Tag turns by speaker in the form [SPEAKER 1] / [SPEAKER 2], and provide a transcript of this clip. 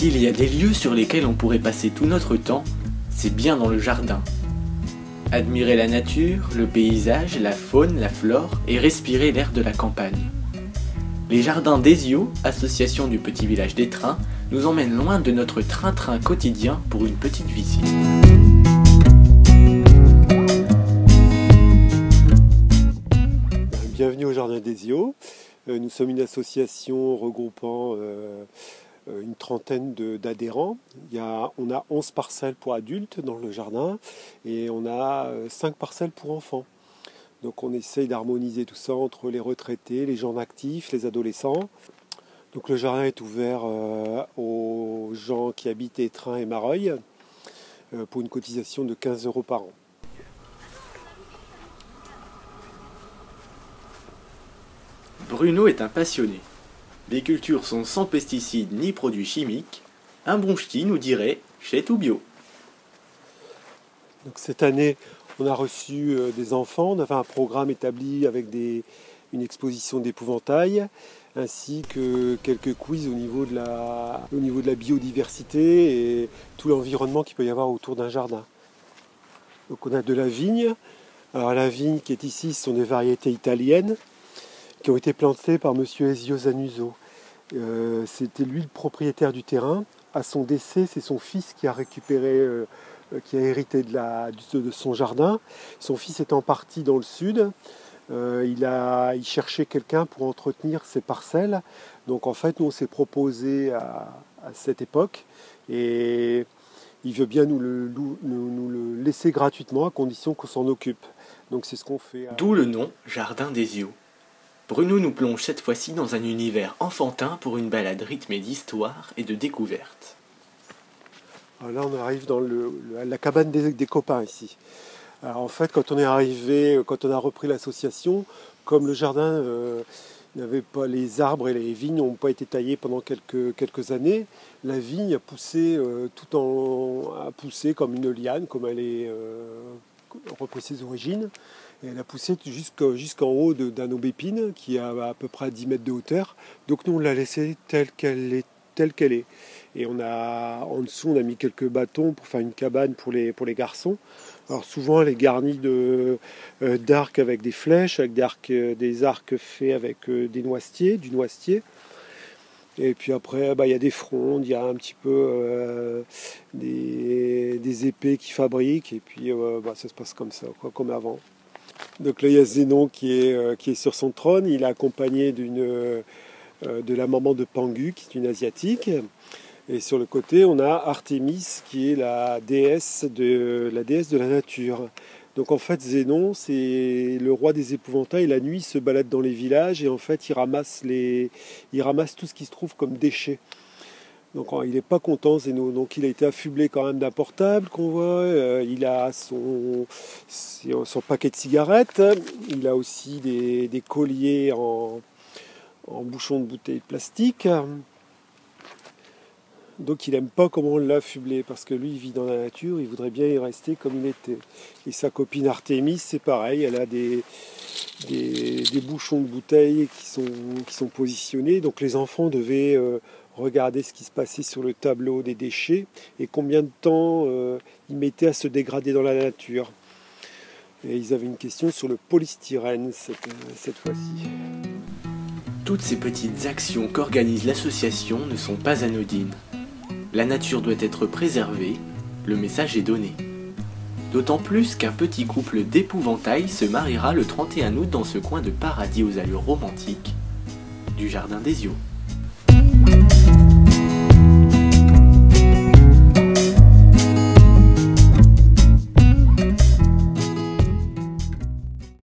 [SPEAKER 1] S'il y a des lieux sur lesquels on pourrait passer tout notre temps, c'est bien dans le jardin. Admirer la nature, le paysage, la faune, la flore et respirer l'air de la campagne. Les jardins d'Ezio, association du petit village d'Étreins, nous emmènent loin de notre train-train quotidien pour une petite visite.
[SPEAKER 2] Bienvenue au jardin d'Ezio. Nous sommes une association regroupant une trentaine d'adhérents. On a 11 parcelles pour adultes dans le jardin et on a 5 parcelles pour enfants. Donc on essaye d'harmoniser tout ça entre les retraités, les gens actifs, les adolescents. Donc le jardin est ouvert aux gens qui habitent Étreins et Mareuil pour une cotisation de 15 € par an.
[SPEAKER 1] Bruno est un passionné. Les cultures sont sans pesticides ni produits chimiques. Un bon ch'ti nous dirait chez tout bio.
[SPEAKER 2] Donc cette année, on a reçu des enfants. On avait un programme établi avec une exposition d'épouvantail, ainsi que quelques quiz au niveau de la biodiversité et tout l'environnement qu'il peut y avoir autour d'un jardin. Donc on a de la vigne. Alors la vigne qui est ici, ce sont des variétés italiennes qui ont été plantées par monsieur Ezio Zanuso. C'était lui le propriétaire du terrain. À son décès, c'est son fils qui a récupéré, qui a hérité de son jardin. Son fils étant parti dans le sud, il cherchait quelqu'un pour entretenir ses parcelles. Donc en fait, nous on s'est proposé à cette époque et il veut bien nous le laisser gratuitement à condition qu'on s'en occupe. Donc c'est ce qu'on fait.
[SPEAKER 1] D'où le nom Jardin d'Ezio. Bruno nous plonge cette fois-ci dans un univers enfantin pour une balade rythmée d'histoire et de découvertes.
[SPEAKER 2] Alors là, on arrive dans la cabane des copains ici. Alors en fait, quand on est arrivé, quand on a repris l'association, comme le jardin n'avait pas, les arbres et les vignes n'ont pas été taillés pendant quelques années, la vigne a poussé a poussé comme une liane, comme elle est repris ses origines. Et elle a poussé jusqu'en haut d'un aubépine qui a à peu près 10 mètres de hauteur. Donc nous on l'a laissée telle qu'elle est. Et en dessous on a mis quelques bâtons pour faire une cabane pour les garçons. Alors souvent elle est garnie d'arcs avec des flèches, avec des arcs faits avec du noisetier. Et puis après il y a des frondes, il y a un petit peu des épées qui fabriquent. Et puis ça se passe comme ça, comme avant. Donc là il y a Zénon qui est sur son trône. Il est accompagné de la maman de Pangu qui est une asiatique. Et sur le côté on a Artémis qui est la déesse de la nature. Donc en fait Zénon c'est le roi des épouvantails. La nuit il se balade dans les villages et en fait il ramasse tout ce qui se trouve comme déchets. Donc il n'est pas content Zénon, donc il a été affublé quand même d'un portable qu'on voit, il a son paquet de cigarettes, il a aussi des colliers en bouchon de bouteille plastique. Donc il n'aime pas comment on l'a affublé, parce que lui il vit dans la nature, il voudrait bien y rester comme il était. Et sa copine Artémis c'est pareil, elle a des bouchons de bouteilles qui sont positionnés, donc les enfants devaient regarder ce qui se passait sur le tableau des déchets et combien de temps ils mettaient à se dégrader dans la nature. Et ils avaient une question sur le polystyrène cette fois-ci.
[SPEAKER 1] Toutes ces petites actions qu'organise l'association ne sont pas anodines. La nature doit être préservée, le message est donné. D'autant plus qu'un petit couple d'épouvantails se mariera le 31 août dans ce coin de paradis aux allures romantiques du jardin d'Ezio.